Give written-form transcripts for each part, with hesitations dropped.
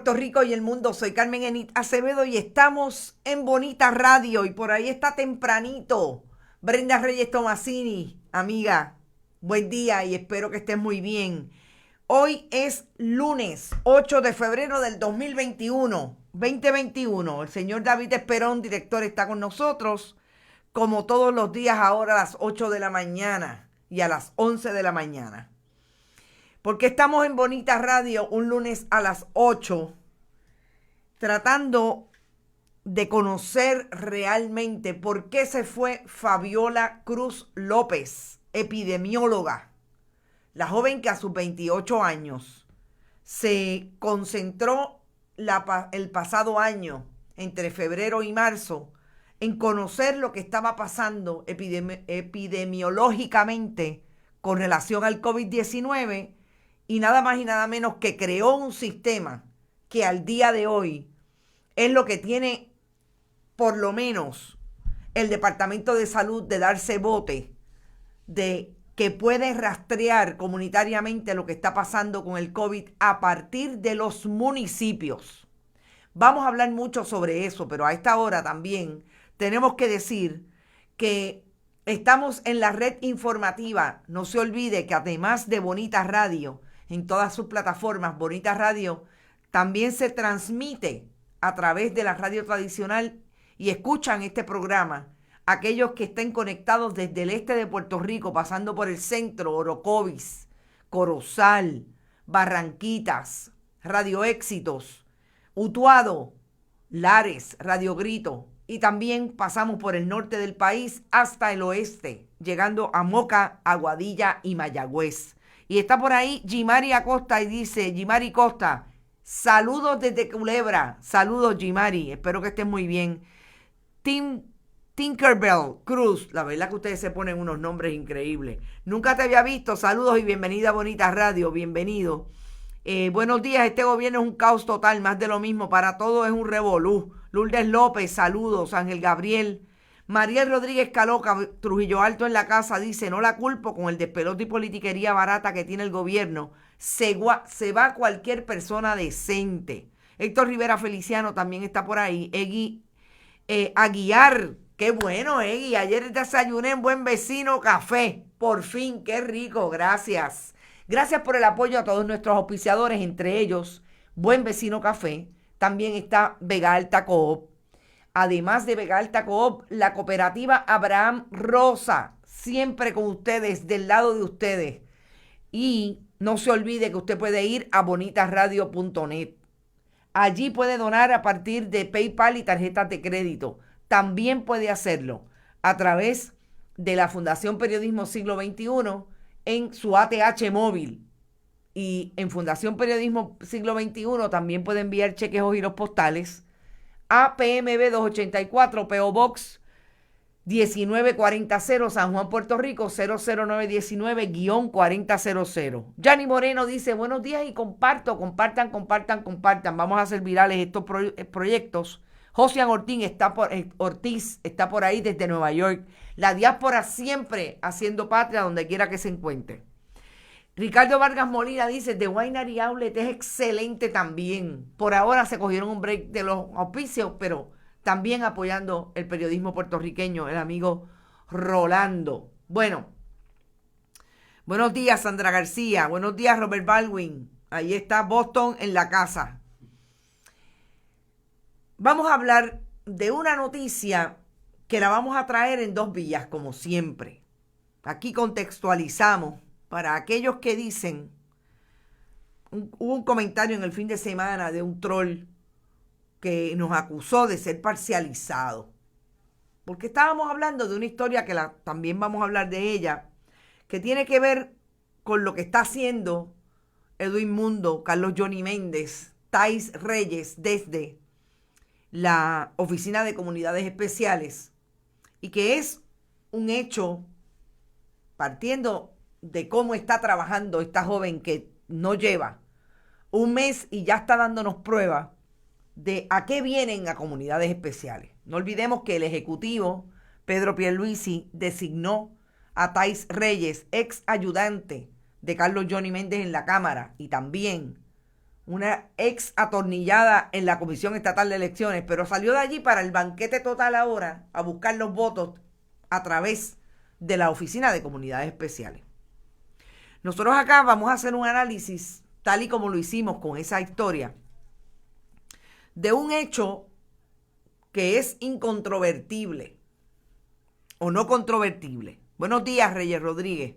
Puerto Rico y el mundo, soy Carmen Enit Acevedo y estamos en Bonita Radio y por ahí está tempranito Brenda Reyes Tomasini, amiga, buen día y espero que estés muy bien. Hoy es lunes 8 de febrero del 2021, el señor David Esperón, director, está con nosotros como todos los días ahora a las 8 de la mañana y a las 11 de la mañana. Porque estamos en Bonita Radio un lunes a las 8 tratando de conocer realmente por qué se fue Fabiola Cruz López, epidemióloga, la joven que a sus 28 años se concentró el pasado año, entre febrero y marzo, en conocer lo que estaba pasando epidemiológicamente con relación al COVID-19 y nada más y nada menos que creó un sistema que al día de hoy es lo que tiene por lo menos el Departamento de Salud de darse bote de que puede rastrear comunitariamente lo que está pasando con el COVID a partir de los municipios. Vamos a hablar mucho sobre eso, pero a esta hora también tenemos que decir que estamos en la red informativa. No se olvide que además de Bonita Radio, en todas sus plataformas, Bonita Radio también se transmite a través de la radio tradicional y escuchan este programa aquellos que estén conectados desde el este de Puerto Rico, pasando por el centro, Orocovis, Corozal, Barranquitas, Radio Éxitos, Utuado, Lares, Radio Grito, y también pasamos por el norte del país hasta el oeste, llegando a Moca, Aguadilla y Mayagüez. Y está por ahí Gimari Acosta y dice, Gimari Costa, saludos desde Culebra. Saludos, Gimari, espero que estés muy bien. Tinkerbell Cruz, la verdad que ustedes se ponen unos nombres increíbles. Nunca te había visto, saludos y bienvenida a Bonita Radio, bienvenido. Buenos días, este gobierno es un caos total, más de lo mismo, para todo es un revolú. Lourdes López, saludos. Ángel Gabriel. Mariel Rodríguez Caloca, Trujillo Alto en la casa, dice, no la culpo con el despelote y politiquería barata que tiene el gobierno. Se va cualquier persona decente. Héctor Rivera Feliciano también está por ahí. Egui Aguiar, qué bueno, Egui. Ayer desayuné en Buen Vecino Café. Por fin, qué rico, gracias. Gracias por el apoyo a todos nuestros auspiciadores, entre ellos Buen Vecino Café. También está Vega Alta Coop. Además de Vega Alta Coop, la cooperativa Abraham Rosa, siempre con ustedes, del lado de ustedes. Y no se olvide que usted puede ir a bonitasradio.net. Allí puede donar a partir de PayPal y tarjetas de crédito. También puede hacerlo a través de la Fundación Periodismo Siglo XXI en su ATH móvil. Y en Fundación Periodismo Siglo XXI también puede enviar cheques o giros postales a PMB 284, PO Box 1940, San Juan, Puerto Rico 00919-4000. Yanni Moreno dice, buenos días y compartan. Vamos a hacer virales estos proyectos. Josian Ortiz está por ahí desde Nueva York. La diáspora siempre haciendo patria donde quiera que se encuentre. Ricardo Vargas Molina dice, The Winery Outlet es excelente también. Por ahora se cogieron un break de los auspicios, pero también apoyando el periodismo puertorriqueño, el amigo Rolando. Bueno, buenos días Sandra García, buenos días Robert Baldwin. Ahí está Boston en la casa. Vamos a hablar de una noticia que la vamos a traer en dos vías, como siempre. Aquí contextualizamos. Para aquellos que dicen, hubo un comentario en el fin de semana de un troll que nos acusó de ser parcializado. Porque estábamos hablando de una historia que también vamos a hablar de ella, que tiene que ver con lo que está haciendo Edwin Mundo, Carlos Johnny Méndez, Tais Reyes desde la Oficina de Comunidades Especiales, y que es un hecho partiendo de cómo está trabajando esta joven que no lleva un mes y ya está dándonos prueba de a qué vienen a comunidades especiales. No olvidemos que el Ejecutivo, Pedro Pierluisi, designó a Tais Reyes, ex ayudante de Carlos Johnny Méndez en la Cámara y también una ex atornillada en la Comisión Estatal de Elecciones, pero salió de allí para el banquete total ahora a buscar los votos a través de la Oficina de Comunidades Especiales. Nosotros acá vamos a hacer un análisis, tal y como lo hicimos con esa historia, de un hecho que es incontrovertible o no controvertible. Buenos días, Reyes Rodríguez.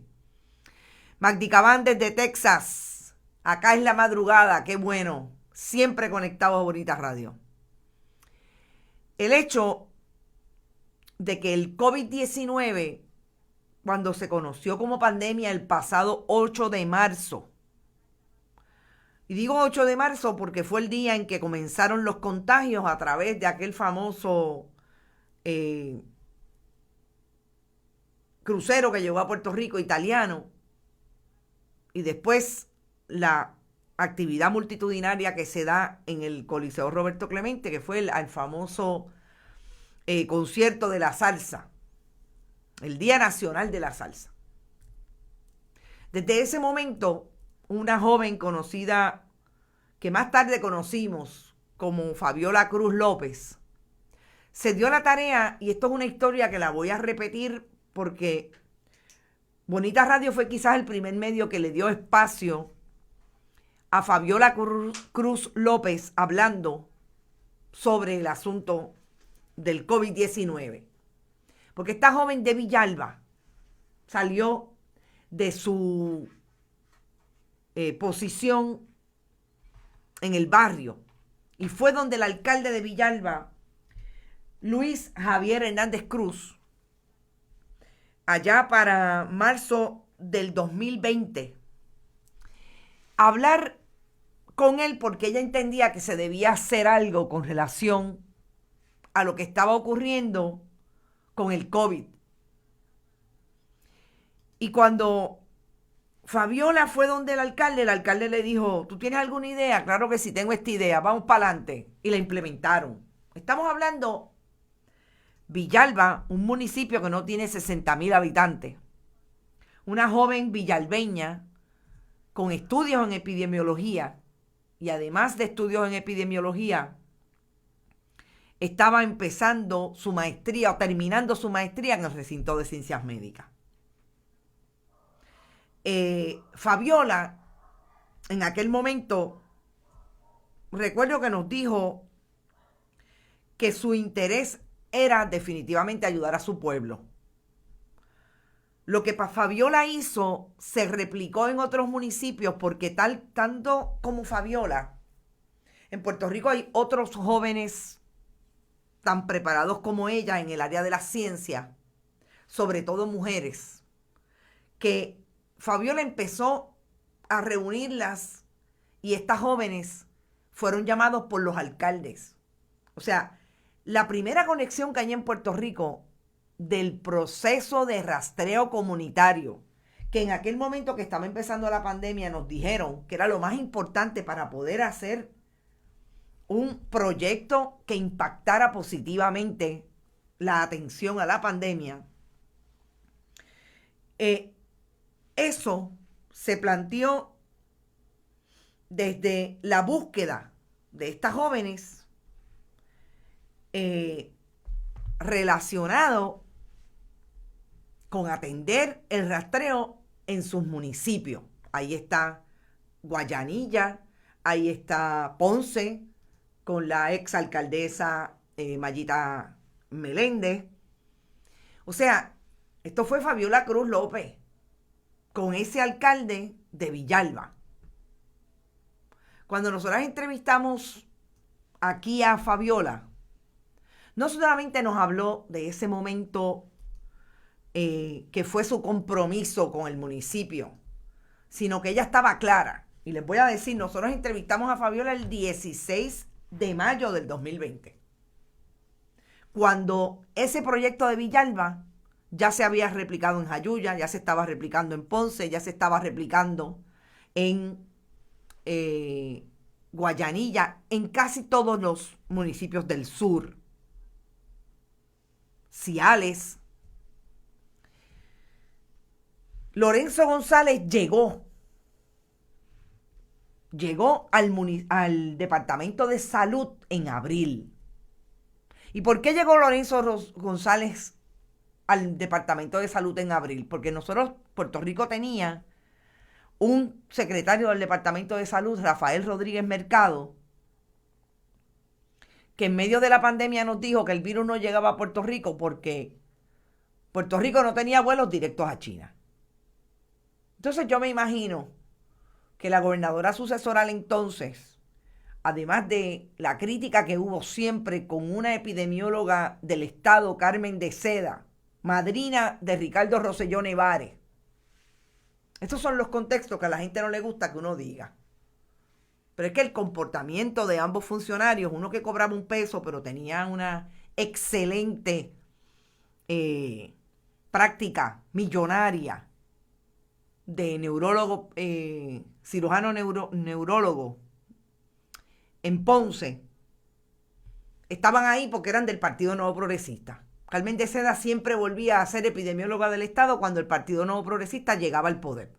Magdi Cabán desde Texas. Acá es la madrugada, qué bueno. Siempre conectados a Bonita Radio. El hecho de que el COVID-19, cuando se conoció como pandemia el pasado 8 de marzo, y digo 8 de marzo porque fue el día en que comenzaron los contagios a través de aquel famoso crucero que llegó a Puerto Rico, italiano, y después la actividad multitudinaria que se da en el Coliseo Roberto Clemente, que fue el famoso concierto de la salsa, el Día Nacional de la Salsa. Desde ese momento, una joven conocida, que más tarde conocimos como Fabiola Cruz López, se dio la tarea, y esto es una historia que la voy a repetir porque Bonita Radio fue quizás el primer medio que le dio espacio a Fabiola Cruz López hablando sobre el asunto del COVID-19. Porque esta joven de Villalba salió de su posición en el barrio y fue donde el alcalde de Villalba, Luis Javier Hernández Cruz, allá para marzo del 2020, a hablar con él porque ella entendía que se debía hacer algo con relación a lo que estaba ocurriendo con el COVID. Y cuando Fabiola fue donde el alcalde le dijo, ¿tú tienes alguna idea? Claro que sí, tengo esta idea, vamos para adelante. Y la implementaron. Estamos hablando Villalba, un municipio que no tiene 60,000 habitantes. Una joven villalbeña con estudios en epidemiología y además de estudios en epidemiología, estaba empezando su maestría o terminando su maestría en el recinto de ciencias médicas. Fabiola, en aquel momento, recuerdo que nos dijo que su interés era definitivamente ayudar a su pueblo. Lo que Fabiola hizo se replicó en otros municipios porque tanto como Fabiola, en Puerto Rico hay otros jóvenes tan preparados como ella en el área de la ciencia, sobre todo mujeres, que Fabiola empezó a reunirlas y estas jóvenes fueron llamados por los alcaldes. O sea, la primera conexión que hay en Puerto Rico del proceso de rastreo comunitario, que en aquel momento que estaba empezando la pandemia nos dijeron que era lo más importante para poder hacer un proyecto que impactara positivamente la atención a la pandemia. Eso se planteó desde la búsqueda de estas jóvenes relacionado con atender el rastreo en sus municipios. Ahí está Guayanilla, ahí está Ponce, con la exalcaldesa Mayita Meléndez. O sea, esto fue Fabiola Cruz López, con ese alcalde de Villalba. Cuando nosotros entrevistamos aquí a Fabiola, no solamente nos habló de ese momento que fue su compromiso con el municipio, sino que ella estaba clara. Y les voy a decir, nosotros entrevistamos a Fabiola el 16 de mayo del 2020, cuando ese proyecto de Villalba ya se había replicado en Jayuya, ya se estaba replicando en Ponce, ya se estaba replicando en Guayanilla, en casi todos los municipios del sur. Ciales. Lorenzo González llegó llegó al Departamento de Salud en abril. ¿Y por qué llegó Lorenzo González al Departamento de Salud en abril? Porque Puerto Rico tenía un secretario del Departamento de Salud, Rafael Rodríguez Mercado, que en medio de la pandemia nos dijo que el virus no llegaba a Puerto Rico porque Puerto Rico no tenía vuelos directos a China. Entonces yo me imagino que la gobernadora sucesoral entonces, además de la crítica que hubo siempre con una epidemióloga del estado, Carmen de Seda, madrina de Ricardo Rosselló Nevares. Estos son los contextos que a la gente no le gusta que uno diga. Pero es que el comportamiento de ambos funcionarios, uno que cobraba $1, pero tenía una excelente práctica millonaria de neurólogo, cirujano neurólogo en Ponce, estaban ahí porque eran del Partido Nuevo Progresista. Carmen de Seda siempre volvía a ser epidemióloga del Estado cuando el Partido Nuevo Progresista llegaba al poder.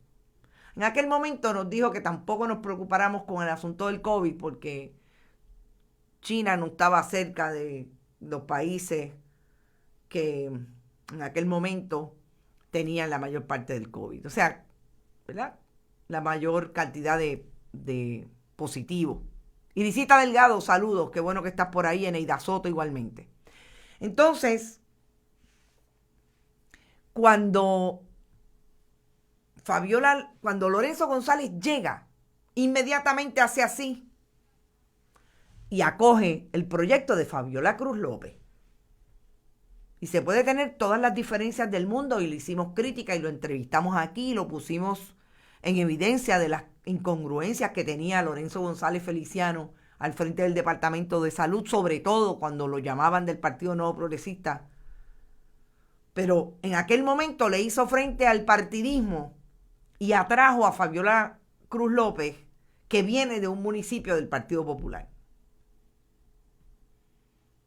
En aquel momento nos dijo que tampoco nos preocupáramos con el asunto del COVID porque China no estaba cerca de los países que en aquel momento tenían la mayor parte del COVID. O sea, ¿verdad? La mayor cantidad de positivos. Irisita Delgado, saludos, qué bueno que estás por ahí, Eneida Soto igualmente. Entonces, cuando Lorenzo González llega, inmediatamente hace así y acoge el proyecto de Fabiola Cruz López. Y se puede tener todas las diferencias del mundo y le hicimos crítica y lo entrevistamos aquí y lo pusimos en evidencia de las incongruencias que tenía Lorenzo González Feliciano al frente del Departamento de Salud, sobre todo cuando lo llamaban del Partido Nuevo Progresista. Pero en aquel momento le hizo frente al partidismo y atrajo a Fabiola Cruz López, que viene de un municipio del Partido Popular.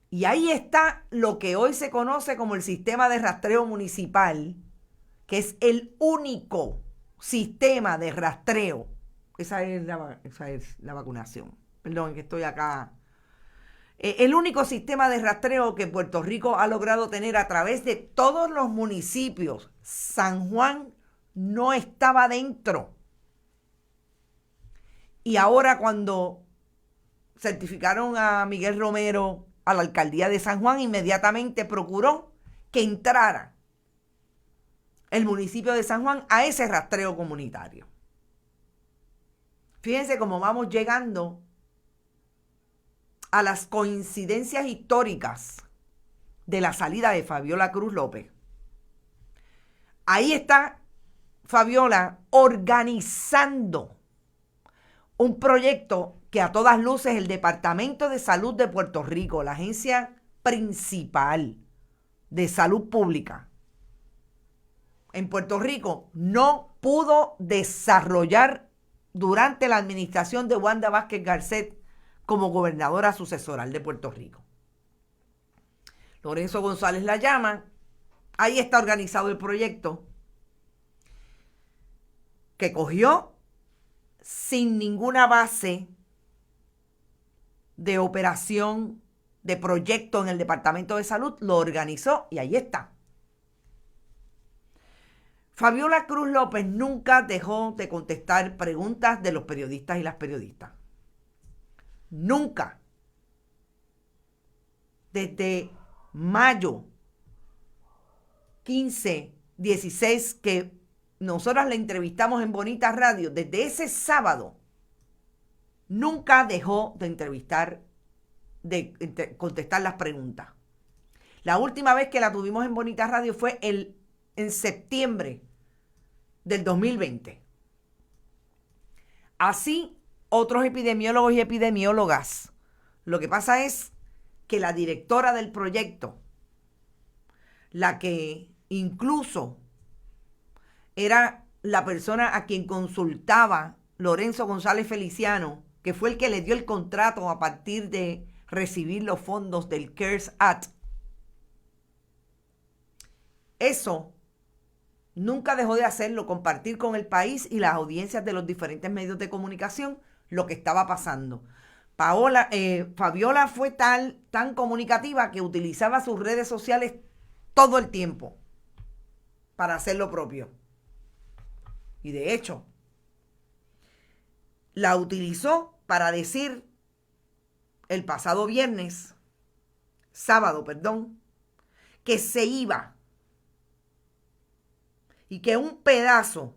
Y ahí está lo que hoy se conoce como el sistema de rastreo municipal, que es el único sistema de rastreo. Esa es la vacunación. Perdón, que estoy acá. El único sistema de rastreo que Puerto Rico ha logrado tener a través de todos los municipios. San Juan no estaba dentro. Y ahora cuando certificaron a Miguel Romero a la alcaldía de San Juan, inmediatamente procuró que entrara el municipio de San Juan a ese rastreo comunitario. Fíjense cómo vamos llegando a las coincidencias históricas de la salida de Fabiola Cruz López. Ahí está Fabiola organizando un proyecto que a todas luces el Departamento de Salud de Puerto Rico, la agencia principal de salud pública en Puerto Rico, no pudo desarrollar durante la administración de Wanda Vázquez Garcet como gobernadora sucesoral de Puerto Rico. Lorenzo González la llama, ahí está organizado el proyecto que cogió sin ninguna base de operación, de proyecto en el Departamento de Salud, lo organizó y ahí está. Fabiola Cruz López nunca dejó de contestar preguntas de los periodistas y las periodistas. Nunca. Desde mayo 15, 16, que nosotras la entrevistamos en Bonita Radio, desde ese sábado, nunca dejó de contestar las preguntas. La última vez que la tuvimos en Bonita Radio fue en septiembre del 2020. Así, otros epidemiólogos y epidemiólogas. Lo que pasa es que la directora del proyecto, la que incluso era la persona a quien consultaba Lorenzo González Feliciano, que fue el que le dio el contrato a partir de recibir los fondos del CARES Act. Eso nunca dejó de hacerlo, compartir con el país y las audiencias de los diferentes medios de comunicación lo que estaba pasando. Fabiola fue tan comunicativa que utilizaba sus redes sociales todo el tiempo para hacer lo propio. Y de hecho, la utilizó para decir el pasado sábado, que se iba y que un pedazo,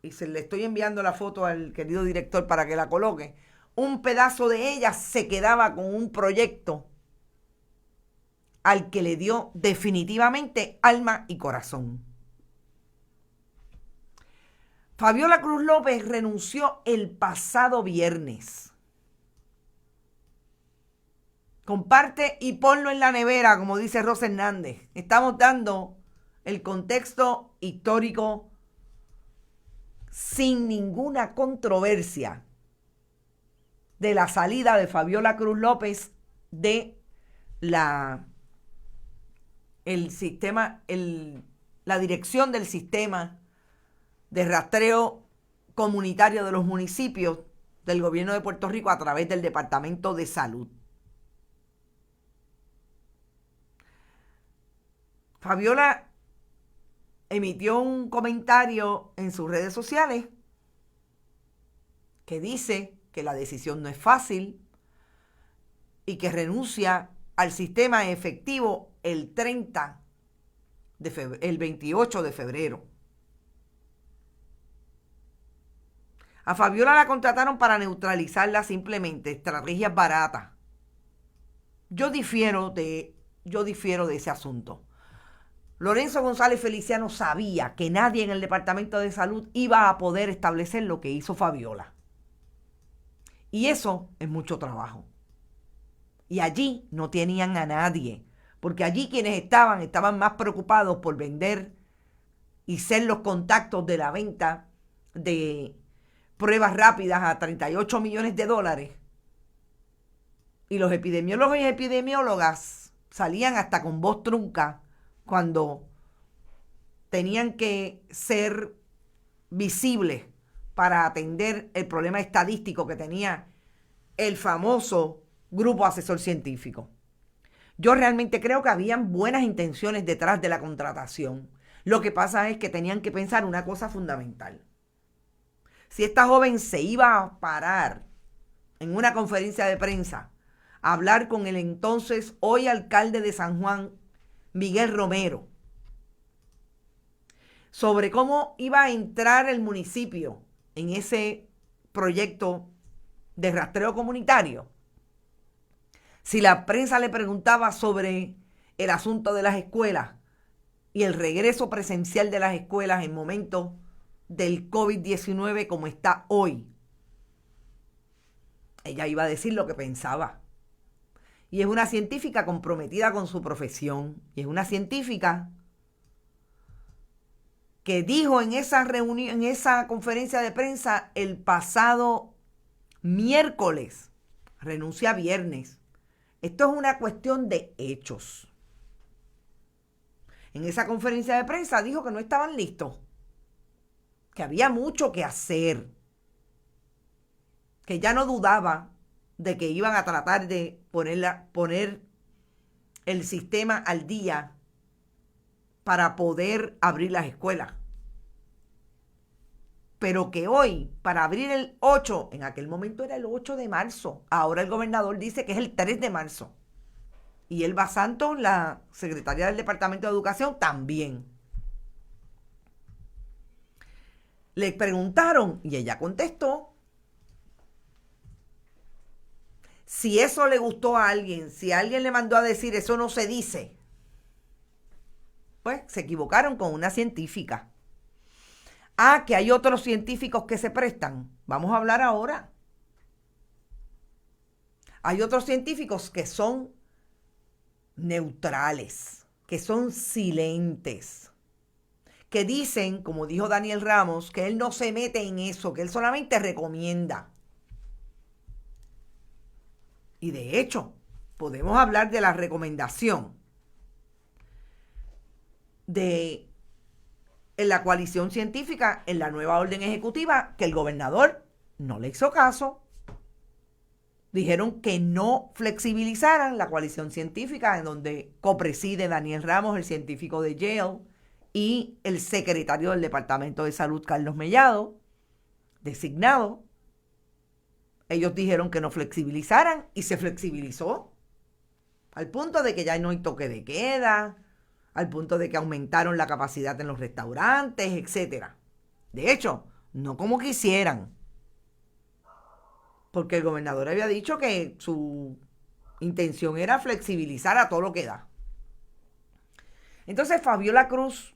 y le estoy enviando la foto al querido director para que la coloque, un pedazo de ella se quedaba con un proyecto al que le dio definitivamente alma y corazón. Fabiola Cruz López renunció el pasado viernes. Comparte y ponlo en la nevera, como dice Rosa Hernández. Estamos dando el contexto histórico sin ninguna controversia de la salida de Fabiola Cruz López de la dirección del sistema de rastreo comunitario de los municipios del gobierno de Puerto Rico a través del Departamento de Salud. Fabiola emitió un comentario en sus redes sociales que dice que la decisión no es fácil y que renuncia al sistema efectivo el 28 de febrero. A Fabiola la contrataron para neutralizarla simplemente, estrategias baratas. Yo difiero de ese asunto. Lorenzo González Feliciano sabía que nadie en el Departamento de Salud iba a poder establecer lo que hizo Fabiola. Y eso es mucho trabajo. Y allí no tenían a nadie, porque allí quienes estaban más preocupados por vender y ser los contactos de la venta de pruebas rápidas a $38 millones. Y los epidemiólogos y epidemiólogas salían hasta con voz trunca cuando tenían que ser visibles para atender el problema estadístico que tenía el famoso Grupo Asesor Científico. Yo realmente creo que habían buenas intenciones detrás de la contratación. Lo que pasa es que tenían que pensar una cosa fundamental. Si esta joven se iba a parar en una conferencia de prensa a hablar con el entonces hoy alcalde de San Juan, Miguel Romero, sobre cómo iba a entrar el municipio en ese proyecto de rastreo comunitario, si la prensa le preguntaba sobre el asunto de las escuelas y el regreso presencial de las escuelas en momentos del COVID-19 como está hoy, ella iba a decir lo que pensaba. Y es una científica comprometida con su profesión. Y es una científica que dijo en esa reunión, en esa conferencia de prensa el pasado miércoles, renuncia viernes. Esto es una cuestión de hechos. En esa conferencia de prensa dijo que no estaban listos, que había mucho que hacer, que ya no dudaba de que iban a tratar de poner el sistema al día para poder abrir las escuelas. Pero que hoy, para abrir el 8, en aquel momento era el 8 de marzo, ahora el gobernador dice que es el 3 de marzo. Y Elba Santos, la secretaria del Departamento de Educación, también. Le preguntaron y ella contestó. Si eso le gustó a alguien, si alguien le mandó a decir eso no se dice, pues se equivocaron con una científica. Que hay otros científicos que se prestan. Vamos a hablar ahora. Hay otros científicos que son neutrales, que son silentes, que dicen, como dijo Daniel Ramos, que él no se mete en eso, que él solamente recomienda. Y de hecho, podemos hablar de la recomendación en la coalición científica, en la nueva orden ejecutiva, que el gobernador no le hizo caso dijeron que no flexibilizaran la coalición científica en donde copreside Daniel Ramos, el científico de Yale, y el secretario del Departamento de Salud, Carlos Mellado, designado. Ellos dijeron que no flexibilizaran y se flexibilizó al punto de que ya no hay toque de queda, al punto de que aumentaron la capacidad en los restaurantes, etc. De hecho, no como quisieran, porque el gobernador había dicho que su intención era flexibilizar a todo lo que da. Entonces Fabiola Cruz,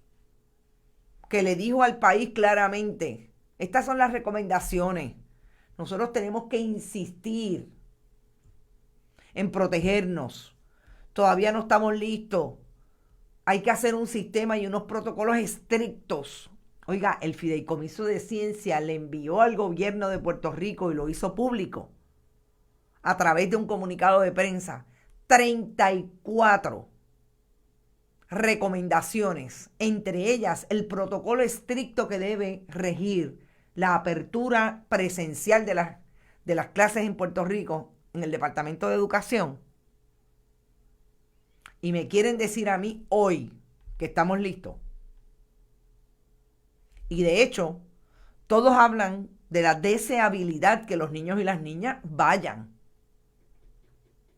que le dijo al país claramente, estas son las recomendaciones, nosotros tenemos que insistir en protegernos, todavía no estamos listos, hay que hacer un sistema y unos protocolos estrictos. Oiga, el Fideicomiso de Ciencia le envió al gobierno de Puerto Rico y lo hizo público a través de un comunicado de prensa 34 recomendaciones, entre ellas el protocolo estricto que debe regir la apertura presencial de las clases en Puerto Rico en el Departamento de Educación. Y me quieren decir a mí hoy que estamos listos. Y de hecho, todos hablan de la deseabilidad que los niños y las niñas vayan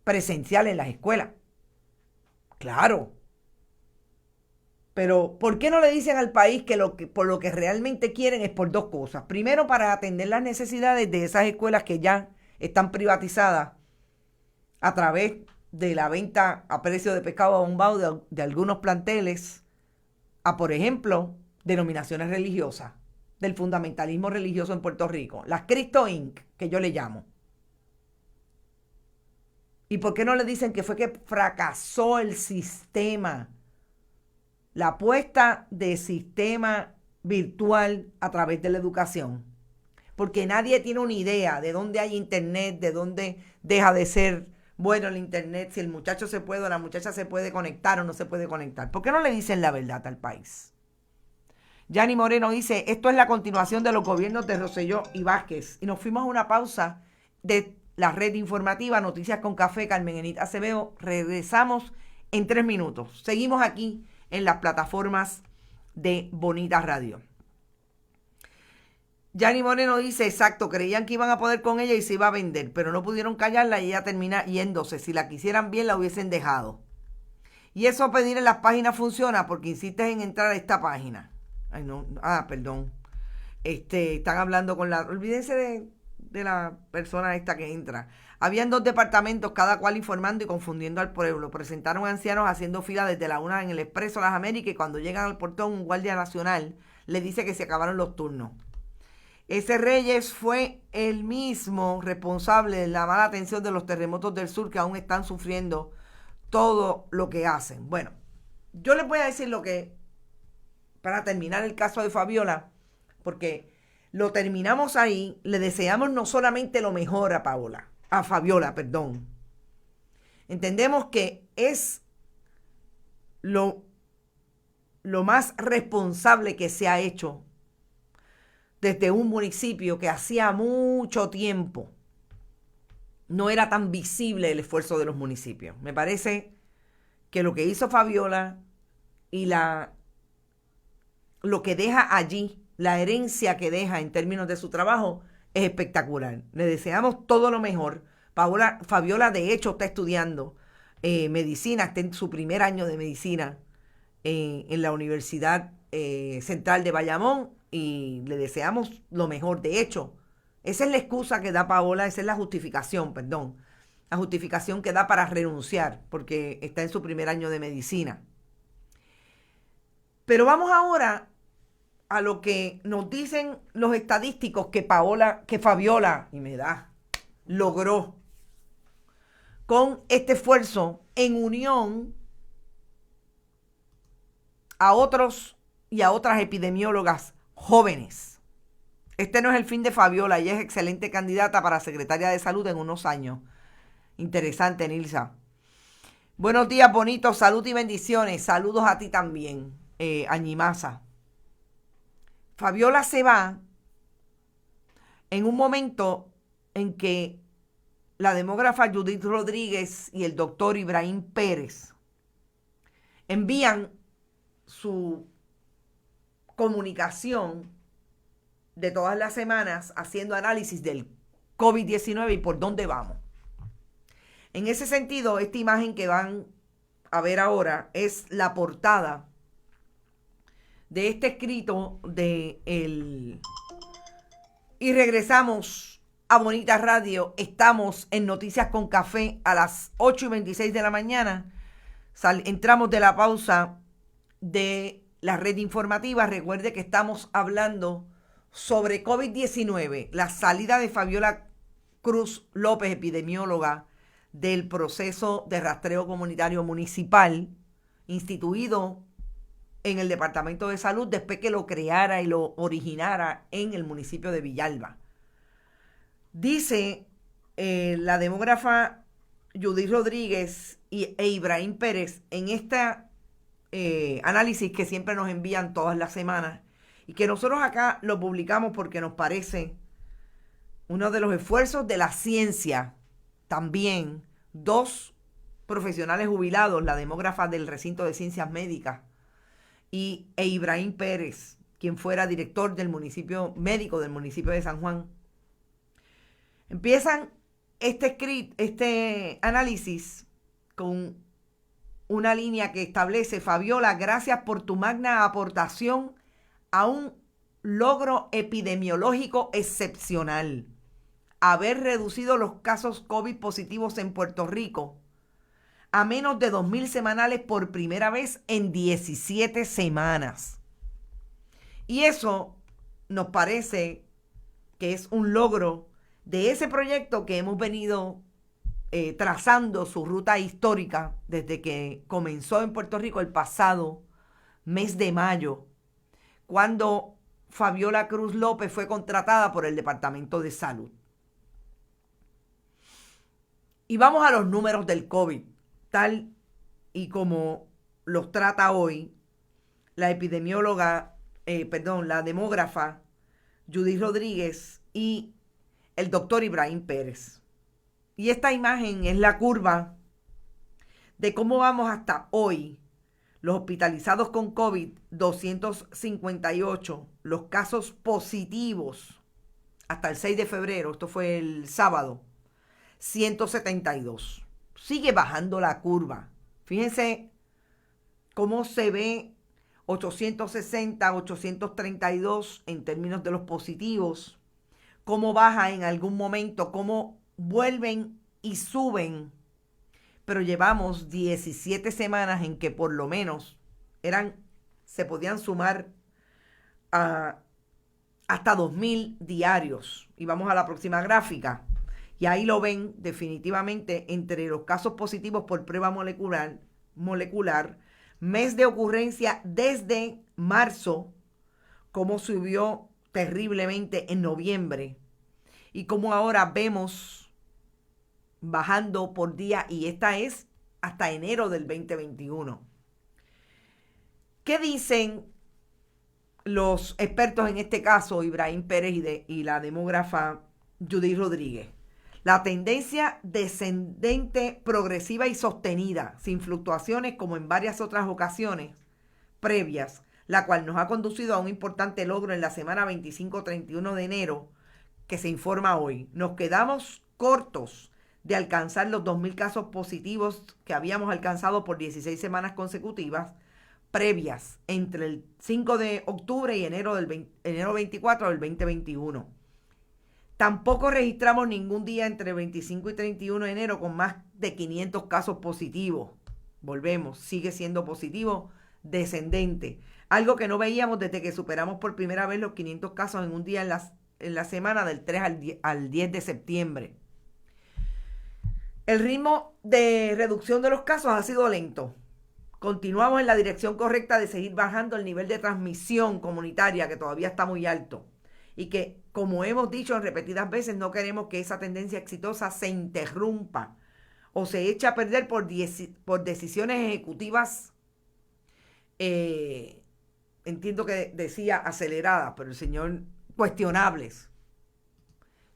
presencial en las escuelas. Claro. Pero, ¿por qué no le dicen al país que por lo que realmente quieren es por dos cosas? Primero, para atender las necesidades de esas escuelas que ya están privatizadas a través de la venta a precio de pescado abombado de algunos planteles a, por ejemplo, denominaciones religiosas, del fundamentalismo religioso en Puerto Rico, las Cristo Inc., que yo le llamo. ¿Y por qué no le dicen que fue que fracasó el sistema? La apuesta de sistema virtual a través de la educación. Porque nadie tiene una idea de dónde hay internet, de dónde deja de ser bueno el internet, si el muchacho se puede o la muchacha se puede conectar o no se puede conectar. ¿Por qué no le dicen la verdad al país? Yanni Moreno dice, esto es la continuación de los gobiernos de Rosselló y Vázquez. Y nos fuimos a una pausa de la red informativa Noticias con Café, Carmen Enit Acevedo. Regresamos en 3 minutos. Seguimos aquí en las plataformas de Bonita Radio. Yanni Moreno dice, exacto, creían que iban a poder con ella y se iba a vender, pero no pudieron callarla y ella termina yéndose. Si la quisieran bien, la hubiesen dejado. Y eso pedir en las páginas funciona porque insistes en entrar a esta página. Ay, no, perdón. Están hablando con la... Olvídense de la persona esta que entra. Habían 2 departamentos, cada cual informando y confundiendo al pueblo. Presentaron ancianos haciendo fila desde la 1 en el Expreso Las Américas y cuando llegan al portón, un guardia nacional le dice que se acabaron los turnos. Ese Reyes fue el mismo responsable de la mala atención de los terremotos del sur que aún están sufriendo todo lo que hacen. Bueno, yo les voy a decir lo que, para terminar el caso de Fabiola, porque lo terminamos ahí, le deseamos no solamente lo mejor a Fabiola. Entendemos que es lo más responsable que se ha hecho desde un municipio que hacía mucho tiempo no era tan visible el esfuerzo de los municipios. Me parece que lo que hizo Fabiola y lo que deja allí, la herencia que deja en términos de su trabajo, es espectacular. Le deseamos todo lo mejor. Fabiola, de hecho, está estudiando medicina, está en su primer año de medicina en la Universidad Central de Bayamón y le deseamos lo mejor. De hecho, esa es la excusa que da Paola, esa es la justificación que da para renunciar, porque está en su primer año de medicina. Pero vamos ahora a lo que nos dicen los estadísticos que Fabiola, logró con este esfuerzo en unión a otros y a otras epidemiólogas jóvenes. Este no es el fin de Fabiola, ella es excelente candidata para secretaria de salud en unos años. Interesante, Nilsa. Buenos días, bonitos, salud y bendiciones. Saludos a ti también, Añimasa. Fabiola se va en un momento en que la demógrafa Judith Rodríguez y el doctor Ibrahim Pérez envían su comunicación de todas las semanas haciendo análisis del COVID-19 y por dónde vamos. En ese sentido, esta imagen que van a ver ahora es la portada de este escrito y regresamos a Bonita Radio. Estamos en Noticias con Café a las 8:26 de la mañana. Entramos de la pausa de la red informativa. Recuerde que estamos hablando sobre COVID-19, la salida de Fabiola Cruz López, epidemióloga, del proceso de rastreo comunitario municipal instituido en el Departamento de Salud después que lo creara y lo originara en el municipio de Villalba. Dice la demógrafa Judith Rodríguez e Ibrahim Pérez en este análisis que siempre nos envían todas las semanas y que nosotros acá lo publicamos porque nos parece uno de los esfuerzos de la ciencia. También dos profesionales jubilados, la demógrafa del recinto de ciencias médicas e Ibrahim Pérez, quien fuera director del municipio médico del municipio de San Juan, empiezan este análisis con una línea que establece: Fabiola, gracias por tu magna aportación a un logro epidemiológico excepcional. Haber reducido los casos COVID positivos en Puerto Rico a menos de 2,000 semanales por primera vez en 17 semanas. Y eso nos parece que es un logro de ese proyecto que hemos venido trazando su ruta histórica desde que comenzó en Puerto Rico el pasado mes de mayo, cuando Fabiola Cruz López fue contratada por el Departamento de Salud. Y vamos a los números del COVID, tal y como los trata hoy la la demógrafa Judith Rodríguez y el doctor Ibrahim Pérez. Y esta imagen es la curva de cómo vamos hasta hoy. Los hospitalizados con COVID, 258. Los casos positivos hasta el 6 de febrero, esto fue el sábado, 172. Sigue bajando la curva. Fíjense cómo se ve 860, 832 en términos de los positivos. Cómo baja en algún momento, cómo vuelven y suben. Pero llevamos 17 semanas en que por lo menos se podían sumar hasta 2,000 diarios. Y vamos a la próxima gráfica. Y ahí lo ven definitivamente entre los casos positivos por prueba molecular, mes de ocurrencia desde marzo, cómo subió terriblemente en noviembre y cómo ahora vemos bajando por día, y esta es hasta enero del 2021. ¿Qué dicen los expertos en este caso, Ibrahim Pérez y la demógrafa Judith Rodríguez? La tendencia descendente, progresiva y sostenida, sin fluctuaciones como en varias otras ocasiones previas, la cual nos ha conducido a un importante logro en la semana 25-31 de enero, que se informa hoy. Nos quedamos cortos de alcanzar los 2,000 casos positivos que habíamos alcanzado por 16 semanas consecutivas previas entre el 5 de octubre y enero 24 del 2021. Tampoco registramos ningún día entre 25 y 31 de enero con más de 500 casos positivos. Volvemos, sigue siendo positivo, descendente. Algo que no veíamos desde que superamos por primera vez los 500 casos en un día en la semana del 3 al 10 de septiembre. El ritmo de reducción de los casos ha sido lento. Continuamos en la dirección correcta de seguir bajando el nivel de transmisión comunitaria, que todavía está muy alto. Y que, como hemos dicho en repetidas veces, no queremos que esa tendencia exitosa se interrumpa o se eche a perder por decisiones ejecutivas, entiendo que decía aceleradas, pero el señor, cuestionables.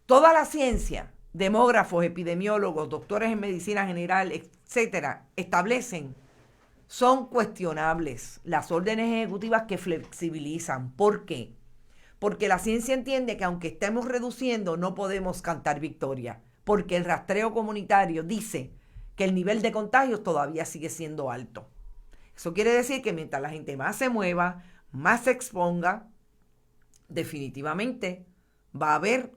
Toda la ciencia demógrafos, epidemiólogos, doctores en medicina general, etcétera, establecen son cuestionables. Las órdenes ejecutivas que flexibilizan. ¿Por qué? Porque la ciencia entiende que aunque estemos reduciendo, no podemos cantar victoria. Porque el rastreo comunitario dice que el nivel de contagios todavía sigue siendo alto. Eso quiere decir que mientras la gente más se mueva, más se exponga, definitivamente va a haber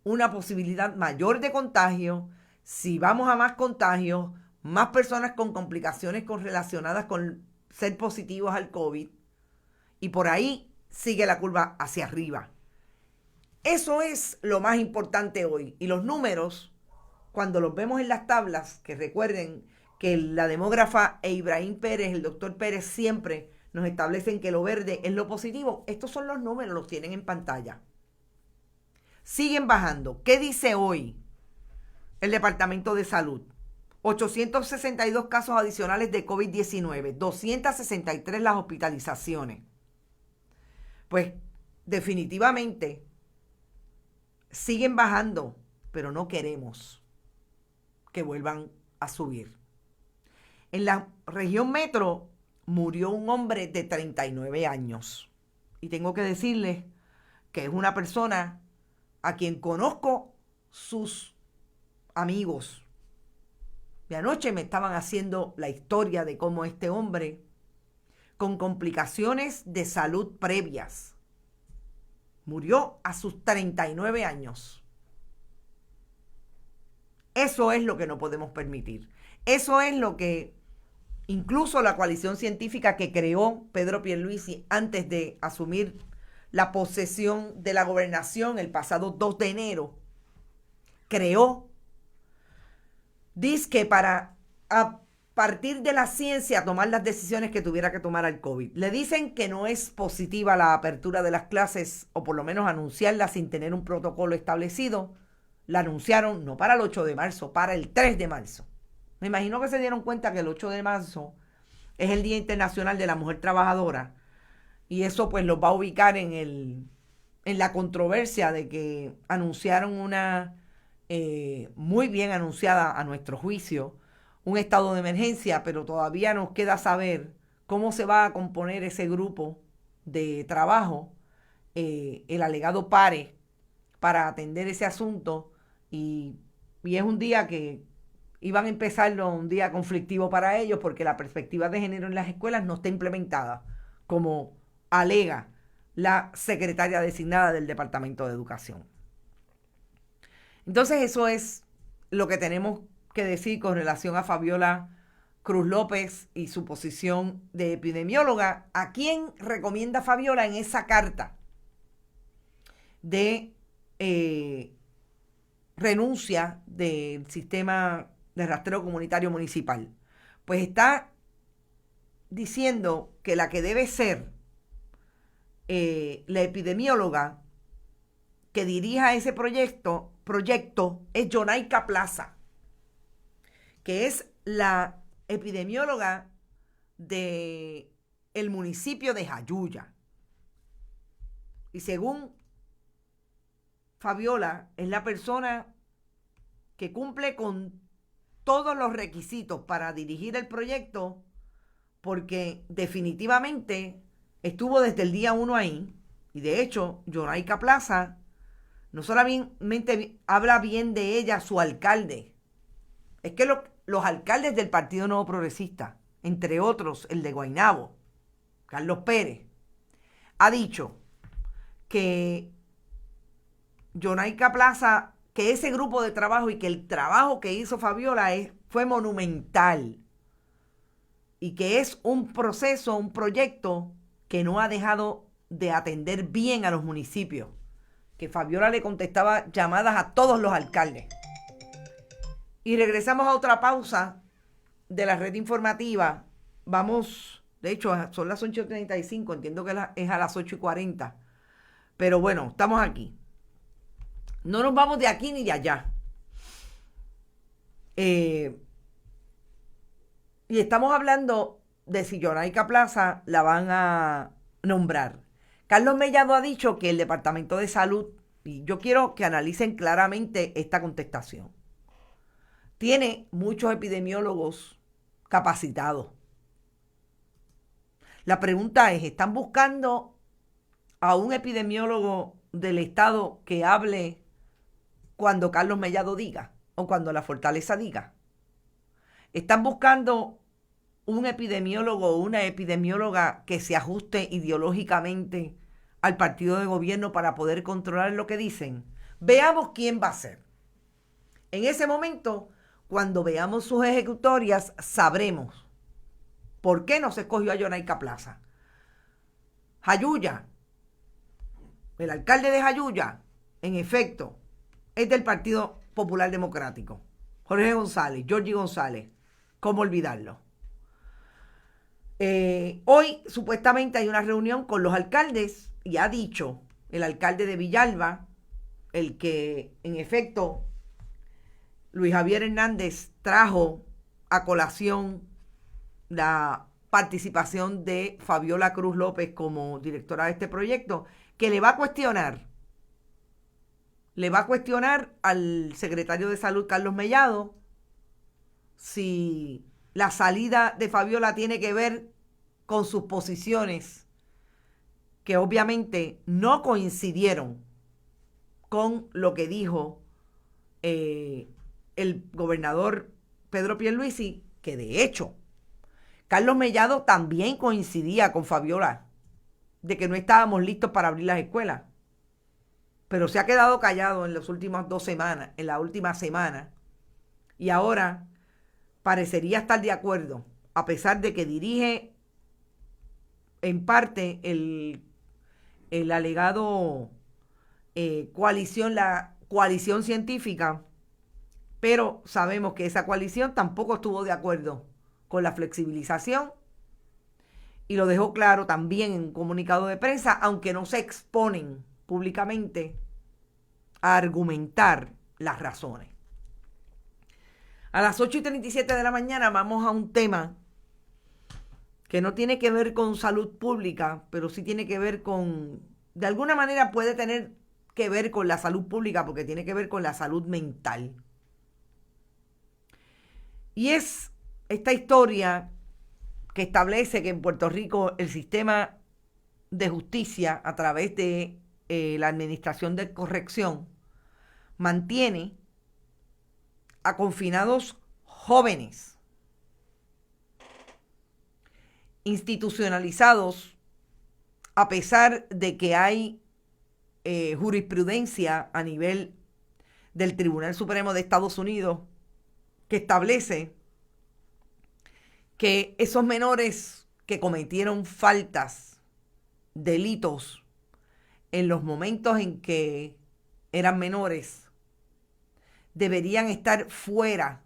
una posibilidad mayor de contagio. Si vamos a más contagios, más personas con complicaciones relacionadas con ser positivos al COVID, y por ahí sigue la curva hacia arriba. Eso es lo más importante hoy. Y los números, cuando los vemos en las tablas, que recuerden que la demógrafa Ibrahim Pérez, el doctor Pérez, siempre nos establecen que lo verde es lo positivo. Estos son los números, los tienen en pantalla. Siguen bajando. ¿Qué dice hoy el Departamento de Salud? 862 casos adicionales de COVID-19, 263 las hospitalizaciones. Pues definitivamente siguen bajando, pero no queremos que vuelvan a subir. En la región metro murió un hombre de 39 años. Y tengo que decirles que es una persona a quien conozco sus amigos. De anoche me estaban haciendo la historia de cómo este hombre, con complicaciones de salud previas, murió a sus 39 años. Eso es lo que no podemos permitir. Eso es lo que incluso la coalición científica que creó Pedro Pierluisi antes de asumir la posesión de la gobernación el pasado 2 de enero, creó, dice que para a partir de la ciencia tomar las decisiones que tuviera que tomar al COVID. Le dicen que no es positiva la apertura de las clases, o por lo menos anunciarla sin tener un protocolo establecido. La anunciaron no para el 8 de marzo, para el 3 de marzo. Me imagino que se dieron cuenta que el 8 de marzo es el Día Internacional de la Mujer Trabajadora, y eso pues los va a ubicar en la controversia de que anunciaron una muy bien anunciada a nuestro juicio, un estado de emergencia, pero todavía nos queda saber cómo se va a componer ese grupo de trabajo, el alegado PARE, para atender ese asunto, y es un día que iban a empezarlo, un día conflictivo para ellos, porque la perspectiva de género en las escuelas no está implementada, como alega la secretaria designada del Departamento de Educación. Entonces eso es lo que tenemos que decir con relación a Fabiola Cruz López y su posición de epidemióloga. ¿A quién recomienda Fabiola en esa carta de renuncia del sistema de rastreo comunitario municipal? Pues está diciendo que la que debe ser la epidemióloga que dirija ese proyecto es Yonaika Plaza, que es la epidemióloga del municipio de Jayuya. Y según Fabiola, es la persona que cumple con todos los requisitos para dirigir el proyecto, porque definitivamente estuvo desde el día 1 ahí. Y de hecho, Yonaika Plaza no solamente habla bien de ella, su alcalde. Es que los alcaldes del Partido Nuevo Progresista, entre otros el de Guaynabo, Carlos Pérez, ha dicho que Yonaika Plaza, que ese grupo de trabajo y que el trabajo que hizo Fabiola fue monumental, y que es un proceso, un proyecto que no ha dejado de atender bien a los municipios, que Fabiola le contestaba llamadas a todos los alcaldes. Y regresamos a otra pausa de la red informativa. Vamos, de hecho, son las 8:35, entiendo que es a las 8:40. Pero bueno, estamos aquí. No nos vamos de aquí ni de allá. Y estamos hablando de si Yonaika Plaza la van a nombrar. Carlos Mellado ha dicho que el Departamento de Salud y yo quiero que analicen claramente esta contestación. Tiene muchos epidemiólogos capacitados. La pregunta es, ¿están buscando a un epidemiólogo del Estado que hable cuando Carlos Mellado diga o cuando la Fortaleza diga? ¿Están buscando un epidemiólogo o una epidemióloga que se ajuste ideológicamente al partido de gobierno para poder controlar lo que dicen? Veamos quién va a ser. En ese momento, cuando veamos sus ejecutorias, sabremos por qué no se escogió a Jonaica Plaza. Jayuya, el alcalde de Jayuya, en efecto, es del Partido Popular Democrático. Jorge González, Georgie González, ¿cómo olvidarlo? Hoy supuestamente hay una reunión con los alcaldes y ha dicho el alcalde de Villalba, el que en efecto Luis Javier Hernández trajo a colación la participación de Fabiola Cruz López como directora de este proyecto, que le va a cuestionar al secretario de Salud, Carlos Mellado, si la salida de Fabiola tiene que ver con sus posiciones, que obviamente no coincidieron con lo que dijo el gobernador Pedro Pierluisi, que de hecho Carlos Mellado también coincidía con Fabiola de que no estábamos listos para abrir las escuelas, pero se ha quedado callado en las últimas 2 semanas, en la última semana, y ahora parecería estar de acuerdo, a pesar de que dirige en parte el alegado la coalición científica, pero sabemos que esa coalición tampoco estuvo de acuerdo con la flexibilización y lo dejó claro también en un comunicado de prensa, aunque no se exponen públicamente a argumentar las razones. A las 8:37 de la mañana vamos a un tema que no tiene que ver con salud pública, pero sí tiene que ver con, de alguna manera puede tener que ver con la salud pública porque tiene que ver con la salud mental. Y es esta historia que establece que en Puerto Rico el sistema de justicia a través de la Administración de Corrección mantiene a confinados jóvenes institucionalizados a pesar de que hay jurisprudencia a nivel del Tribunal Supremo de Estados Unidos que establece que esos menores que cometieron faltas, delitos, en los momentos en que eran menores, deberían estar fuera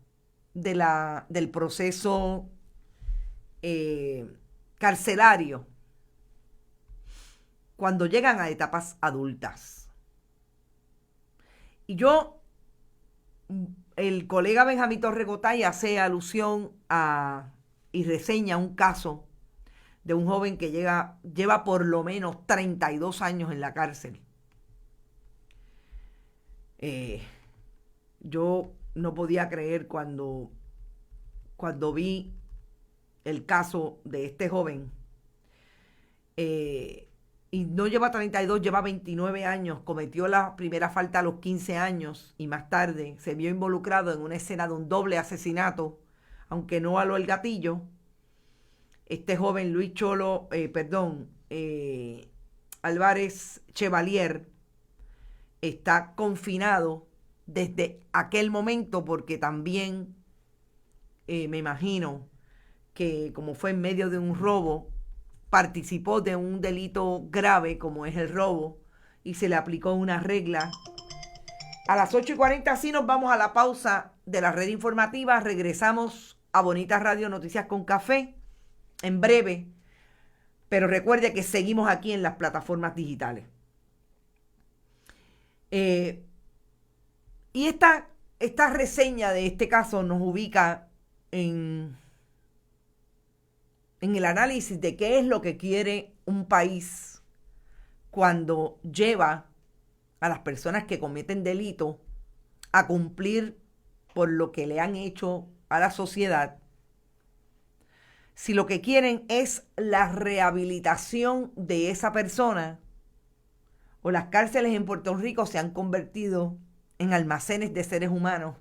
del proceso carcelario cuando llegan a etapas adultas. Y el colega Benjamín Torregotay hace alusión y reseña un caso de un joven que lleva por lo menos 32 años en la cárcel. Yo no podía creer cuando vi el caso de este joven. Y no lleva 32, lleva 29 años. Cometió la primera falta a los 15 años y más tarde se vio involucrado en una escena de un doble asesinato, aunque no aló el gatillo. Este joven Luis Álvarez Chevalier está confinado desde aquel momento porque también me imagino que como fue en medio de un robo, participó de un delito grave como es el robo y se le aplicó una regla. A las 8:40 sí nos vamos a la pausa de la red informativa. Regresamos a Bonita Radio Noticias con Café en breve, pero recuerde que seguimos aquí en las plataformas digitales. Y esta reseña de este caso nos ubica en el análisis de qué es lo que quiere un país cuando lleva a las personas que cometen delito a cumplir por lo que le han hecho a la sociedad, si lo que quieren es la rehabilitación de esa persona, o las cárceles en Puerto Rico se han convertido en almacenes de seres humanos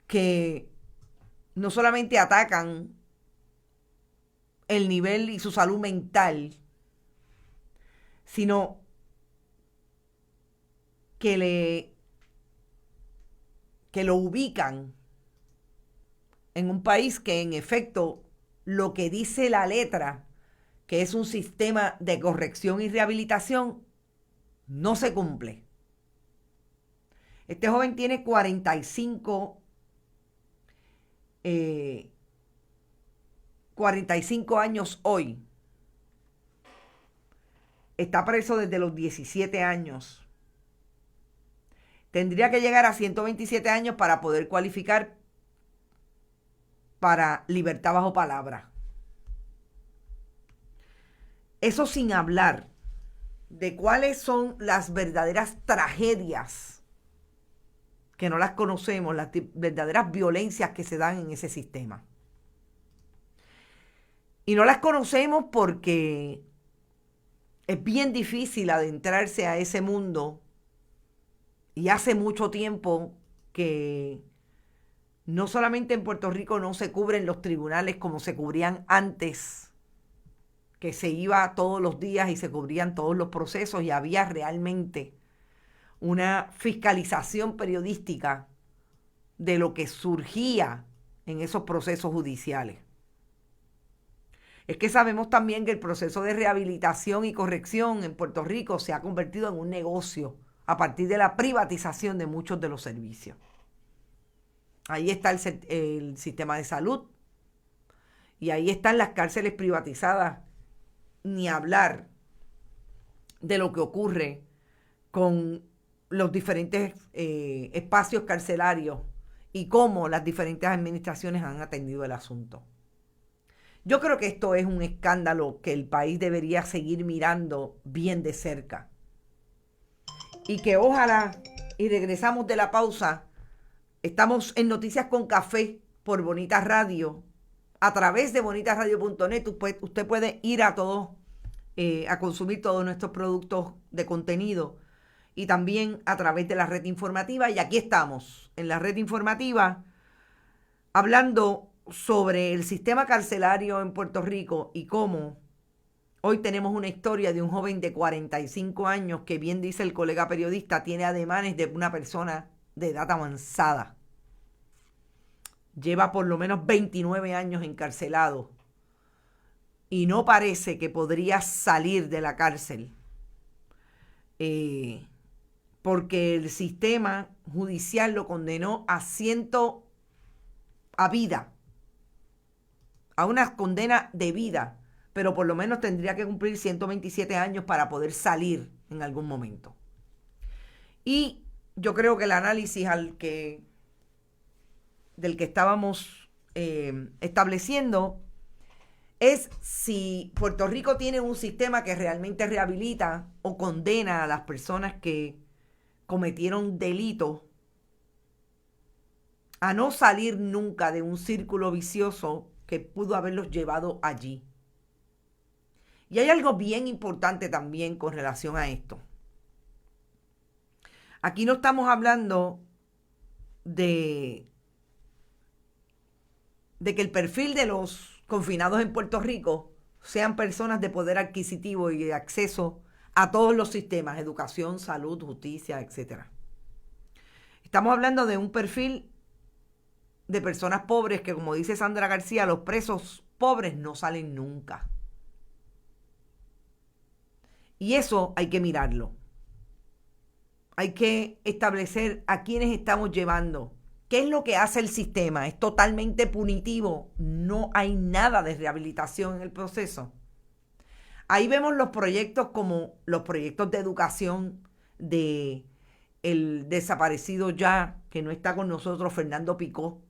que no solamente atacan el nivel y su salud mental, sino que lo ubican en un país que en efecto lo que dice la letra, que es un sistema de corrección y rehabilitación, no se cumple. Este joven tiene 45 años hoy. Está preso desde los 17 años. Tendría que llegar a 127 años para poder cualificar para libertad bajo palabra. Eso sin hablar de cuáles son las verdaderas tragedias, que no las conocemos, las verdaderas violencias que se dan en ese sistema. Y no las conocemos porque es bien difícil adentrarse a ese mundo, y hace mucho tiempo que no solamente en Puerto Rico no se cubren los tribunales como se cubrían antes, que se iba todos los días y se cubrían todos los procesos y había realmente una fiscalización periodística de lo que surgía en esos procesos judiciales. Es que sabemos también que el proceso de rehabilitación y corrección en Puerto Rico se ha convertido en un negocio a partir de la privatización de muchos de los servicios. Ahí está el sistema de salud y ahí están las cárceles privatizadas, ni hablar de lo que ocurre con los diferentes espacios carcelarios y cómo las diferentes administraciones han atendido el asunto. Yo creo que esto es un escándalo que el país debería seguir mirando bien de cerca. Y que ojalá, y regresamos de la pausa, estamos en Noticias con Café por Bonita Radio, a través de bonitasradio.net. Usted puede ir a a consumir todos nuestros productos de contenido, y también a través de la red informativa. Y aquí estamos, en la red informativa, hablando sobre el sistema carcelario en Puerto Rico y cómo hoy tenemos una historia de un joven de 45 años que, bien dice el colega periodista, tiene ademanes de una persona de edad avanzada. Lleva por lo menos 29 años encarcelado y no parece que podría salir de la cárcel, porque el sistema judicial lo condenó a vida, a una condena de vida, pero por lo menos tendría que cumplir 127 años para poder salir en algún momento. Y yo creo que el análisis del que estábamos estableciendo es si Puerto Rico tiene un sistema que realmente rehabilita o condena a las personas que cometieron delitos a no salir nunca de un círculo vicioso que pudo haberlos llevado allí. Y hay algo bien importante también con relación a esto. Aquí no estamos hablando de que el perfil de los confinados en Puerto Rico sean personas de poder adquisitivo y de acceso a todos los sistemas: educación, salud, justicia, etc. Estamos hablando de un perfil de personas pobres que, como dice Sandra García, los presos pobres no salen nunca. Y eso hay que mirarlo. Hay que establecer a quiénes estamos llevando. ¿Qué es lo que hace el sistema? ¿Es totalmente punitivo? No hay nada de rehabilitación en el proceso. Ahí vemos los proyectos como los proyectos de educación de el desaparecido ya, que no está con nosotros, Fernando Picó,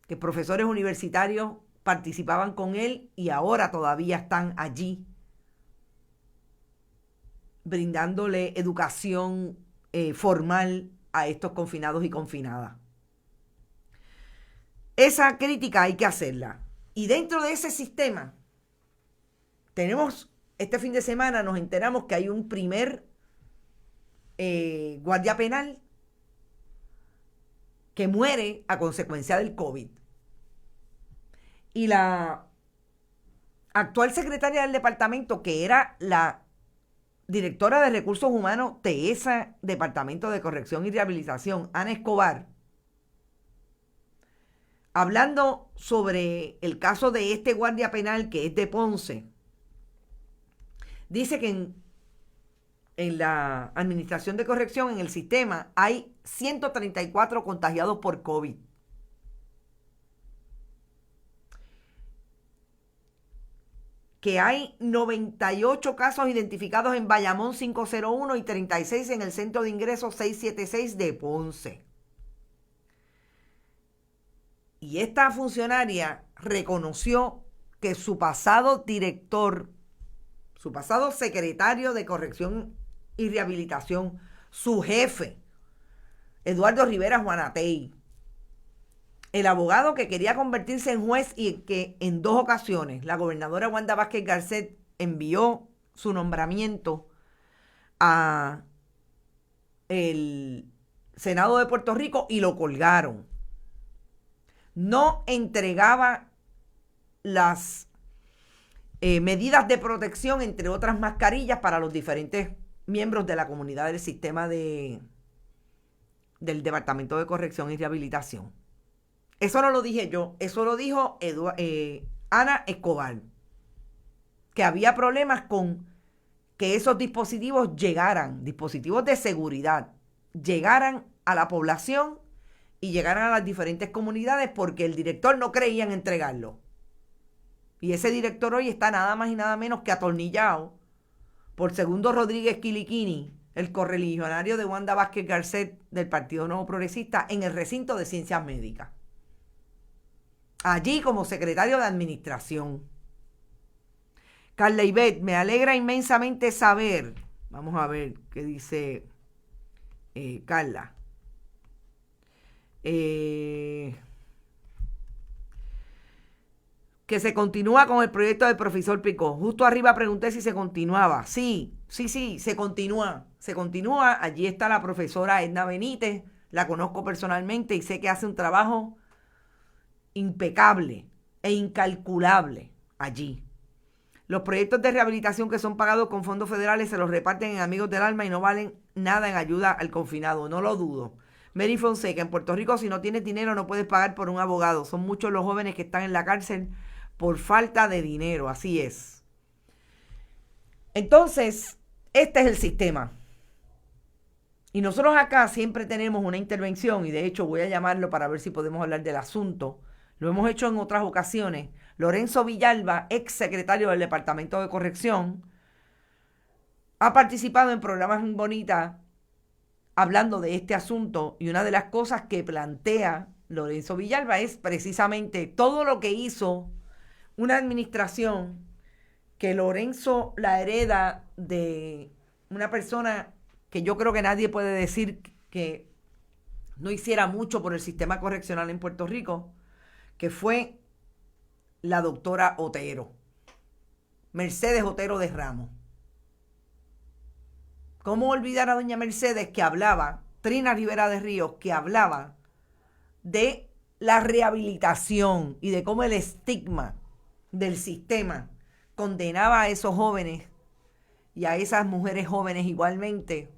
que profesores universitarios participaban con él y ahora todavía están allí. brindándole educación formal a estos confinados y confinadas. Esa crítica hay que hacerla. Y dentro de ese sistema, este fin de semana nos enteramos que hay un primer guardia penal que muere a consecuencia del COVID. Y la actual secretaria del departamento, que era la directora de Recursos Humanos de ese Departamento de Corrección y Rehabilitación, Ana Escobar, hablando sobre el caso de este guardia penal que es de Ponce, dice que en la administración de corrección, en el sistema, hay 134 contagiados por COVID. Que hay 98 casos identificados en Bayamón 501 y 36 en el Centro de Ingresos 676 de Ponce. Y esta funcionaria reconoció que su pasado director, su pasado secretario de Corrección y Rehabilitación, su jefe, Eduardo Rivera Juanatey, el abogado que quería convertirse en juez y que en 2 ocasiones la gobernadora Wanda Vázquez Garcet envió su nombramiento a el Senado de Puerto Rico y lo colgaron. No entregaba las medidas de protección, entre otras mascarillas, para los diferentes miembros de la comunidad del sistema del Departamento de Corrección y Rehabilitación. Eso no lo dije yo, eso lo dijo Ana Escobar, que había problemas con que esos dispositivos llegaran, dispositivos de seguridad, llegaran a la población y llegaran a las diferentes comunidades porque el director no creía en entregarlo. Y ese director hoy está nada más y nada menos que atornillado por Segundo Rodríguez Quiliquini, el correligionario de Wanda Vázquez Garcet del Partido Nuevo Progresista, en el recinto de Ciencias Médicas. Allí como secretario de administración. Carla Ivette, me alegra inmensamente saber, vamos a ver qué dice Carla. Que se continúa con el proyecto del profesor Picó. Justo arriba pregunté si se continuaba. Sí, se continúa. Se continúa. Allí está la profesora Edna Benítez. La conozco personalmente y sé que hace un trabajo impecable e incalculable allí. Los proyectos de rehabilitación que son pagados con fondos federales se los reparten en Amigos del Alma y no valen nada en ayuda al confinado. No lo dudo. Mary Fonseca, en Puerto Rico, si no tienes dinero no puedes pagar por un abogado. Son muchos los jóvenes que están en la cárcel por falta de dinero. Así es. Entonces, este es el sistema. Y nosotros acá siempre tenemos una intervención, y de hecho voy a llamarlo para ver si podemos hablar del asunto. Lo hemos hecho en otras ocasiones. Lorenzo Villalba, ex secretario del Departamento de Corrección, ha participado en programas en Bonita hablando de este asunto, y una de las cosas que plantea Lorenzo Villalba es precisamente todo lo que hizo una administración que Lorenzo la hereda de una persona que yo creo que nadie puede decir que no hiciera mucho por el sistema correccional en Puerto Rico, que fue la doctora Otero, Mercedes Otero de Ramos. ¿Cómo olvidar a doña Mercedes que hablaba, Trina Rivera de Ríos, que hablaba de la rehabilitación y de cómo el estigma del sistema condenaba a esos jóvenes y a esas mujeres jóvenes igualmente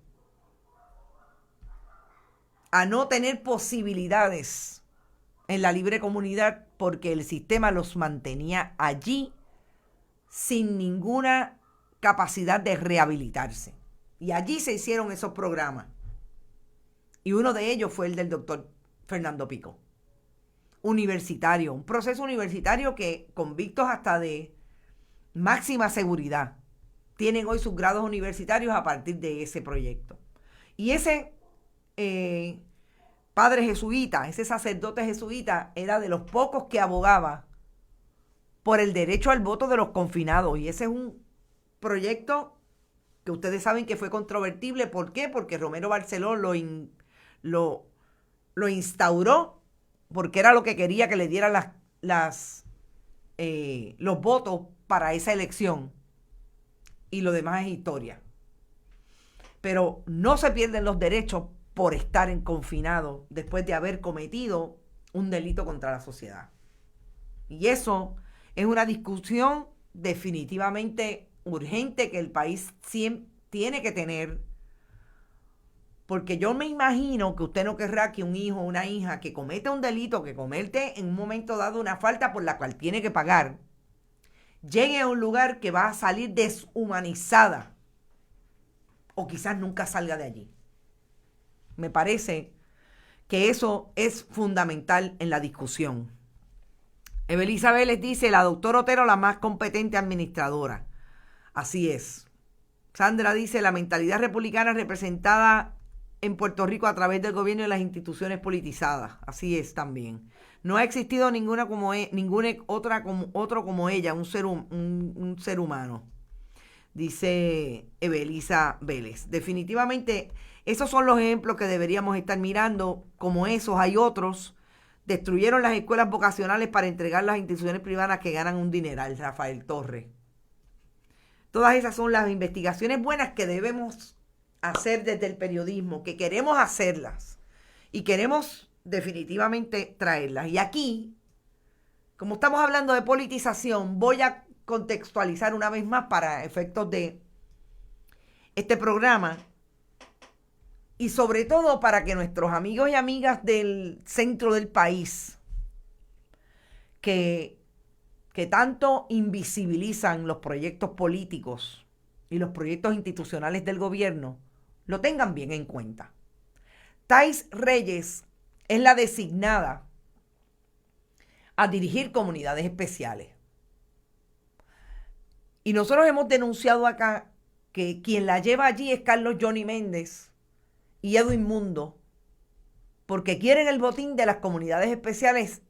a no tener posibilidades en la libre comunidad porque el sistema los mantenía allí sin ninguna capacidad de rehabilitarse? Y allí se hicieron esos programas. Y uno de ellos fue el del doctor Fernando Picó. Universitario, un proceso universitario que convictos hasta de máxima seguridad tienen hoy sus grados universitarios a partir de ese proyecto. Y ese padre jesuita, ese sacerdote jesuita, era de los pocos que abogaba por el derecho al voto de los confinados. Y ese es un proyecto que ustedes saben que fue controvertible. ¿Por qué? Porque Romero Barceló lo instauró porque era lo que quería que le dieran los votos para esa elección. Y lo demás es historia. Pero no se pierden los derechos por estar en confinado después de haber cometido un delito contra la sociedad. Y eso es una discusión definitivamente urgente que el país tiene que tener, porque yo me imagino que usted no querrá que un hijo o una hija que cometa un delito, que comete en un momento dado una falta por la cual tiene que pagar, llegue a un lugar que va a salir deshumanizada o quizás nunca salga de allí. Me parece que eso es fundamental en la discusión. Evelisa Vélez dice, la doctora Otero la más competente administradora. Así es. Sandra dice, la mentalidad republicana representada en Puerto Rico a través del gobierno y las instituciones politizadas. Así es también. No ha existido ninguna otra como ella, un ser humano. Dice Evelisa Vélez. Definitivamente, esos son los ejemplos que deberíamos estar mirando. Como esos, hay otros. Destruyeron las escuelas vocacionales para entregarlas a instituciones privadas que ganan un dineral. Rafael Torres. Todas esas son las investigaciones buenas que debemos hacer desde el periodismo, que queremos hacerlas y queremos definitivamente traerlas. Y aquí, como estamos hablando de politización, voy a contextualizar una vez más para efectos de este programa y sobre todo para que nuestros amigos y amigas del centro del país que tanto invisibilizan los proyectos políticos y los proyectos institucionales del gobierno, lo tengan bien en cuenta. Thais Reyes es la designada a dirigir comunidades especiales. Y nosotros hemos denunciado acá que quien la lleva allí es Carlos Johnny Méndez y Edwin Mundo, porque quieren el botín de las comunidades especiales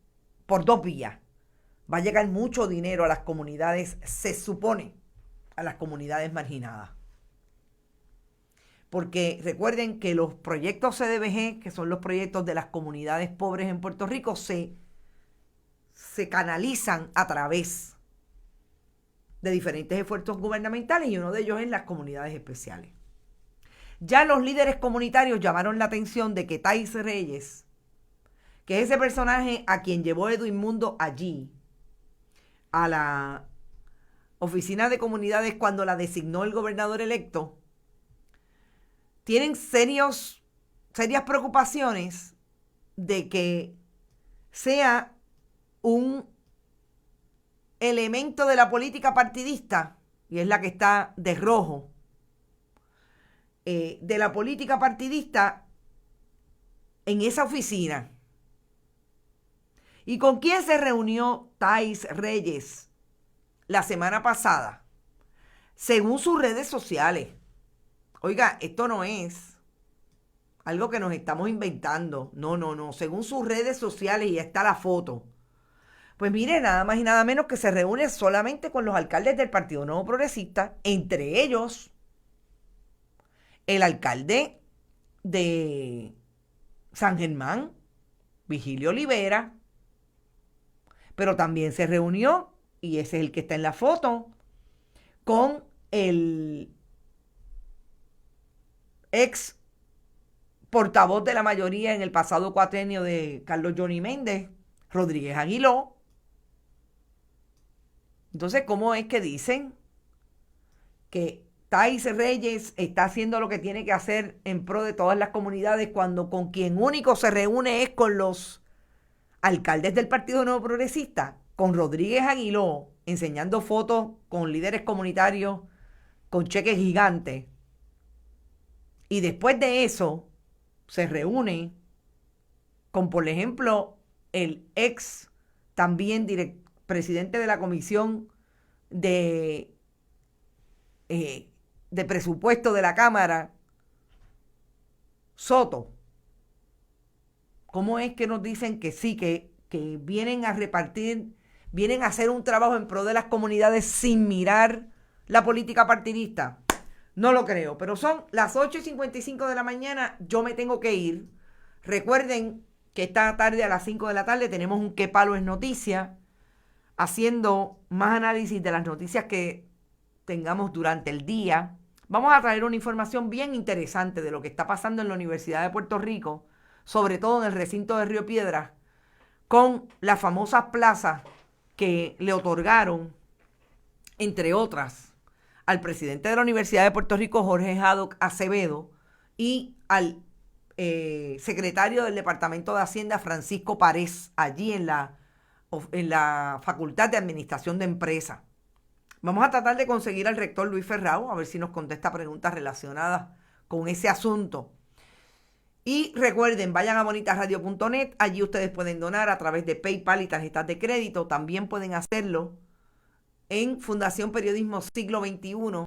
por dos vías. Va a llegar mucho dinero a las comunidades, se supone, a las comunidades marginadas. Porque recuerden que los proyectos CDBG, que son los proyectos de las comunidades pobres en Puerto Rico, se canalizan a través de diferentes esfuerzos gubernamentales y uno de ellos es las comunidades especiales. Ya los líderes comunitarios llamaron la atención de que Thais Reyes, que es ese personaje a quien llevó Edwin Mundo allí, a la oficina de comunidades cuando la designó el gobernador electo, tienen serias preocupaciones de que sea un elemento de la política partidista, y es la que está de rojo, de la política partidista en esa oficina. ¿Y con quién se reunió Thais Reyes la semana pasada? Según sus redes sociales. Oiga, esto no es algo que nos estamos inventando. No. Según sus redes sociales, y ya está la foto. Pues mire, nada más y nada menos que se reúne solamente con los alcaldes del Partido Nuevo Progresista, entre ellos el alcalde de San Germán, Vigilio Olivera, pero también se reunió, y ese es el que está en la foto, con el ex portavoz de la mayoría en el pasado cuatrenio de Carlos Johnny Méndez, Rodríguez Aguiló. Entonces, ¿cómo es que dicen que Thais Reyes está haciendo lo que tiene que hacer en pro de todas las comunidades cuando con quien único se reúne es con los alcaldes del Partido Nuevo Progresista, con Rodríguez Aguiló, enseñando fotos con líderes comunitarios con cheques gigantes? Y después de eso se reúne con, por ejemplo, el ex también presidente de la Comisión de Presupuesto de la Cámara, Soto. ¿Cómo es que nos dicen que sí, que vienen a repartir, vienen a hacer un trabajo en pro de las comunidades sin mirar la política partidista? No lo creo, pero son las 8:55 de la mañana, yo me tengo que ir. Recuerden que esta tarde a las 5 de la tarde tenemos un Qué Palo es Noticia, haciendo más análisis de las noticias que tengamos durante el día. Vamos a traer una información bien interesante de lo que está pasando en la Universidad de Puerto Rico, sobre todo en el recinto de Río Piedras, con las famosas plazas que le otorgaron, entre otras, al presidente de la Universidad de Puerto Rico, Jorge Haddock Acevedo, y al secretario del Departamento de Hacienda, Francisco Párez, allí en la Facultad de Administración de Empresas. Vamos a tratar de conseguir al rector Luis Ferrao, a ver si nos contesta preguntas relacionadas con ese asunto. Y recuerden, vayan a bonitasradio.net, allí ustedes pueden donar a través de PayPal y tarjetas de crédito. También pueden hacerlo en Fundación Periodismo Siglo XXI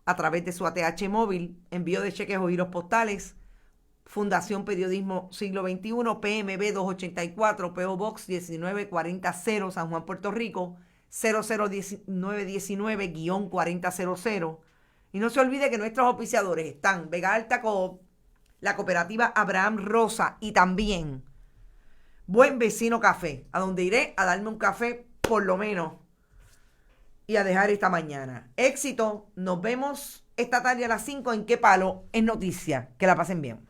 a través de su ATH móvil, envío de cheques o giros postales. Fundación Periodismo Siglo XXI, PMB 284, PO Box 19400, San Juan, Puerto Rico, 00919-4000. Y no se olvide que nuestros auspiciadores están Vega Alta Coop, la cooperativa Abraham Rosa y también Buen Vecino Café, a donde iré a darme un café por lo menos y a dejar esta mañana. Éxito, nos vemos esta tarde a las 5 en Qué Palo es Noticia. Que la pasen bien.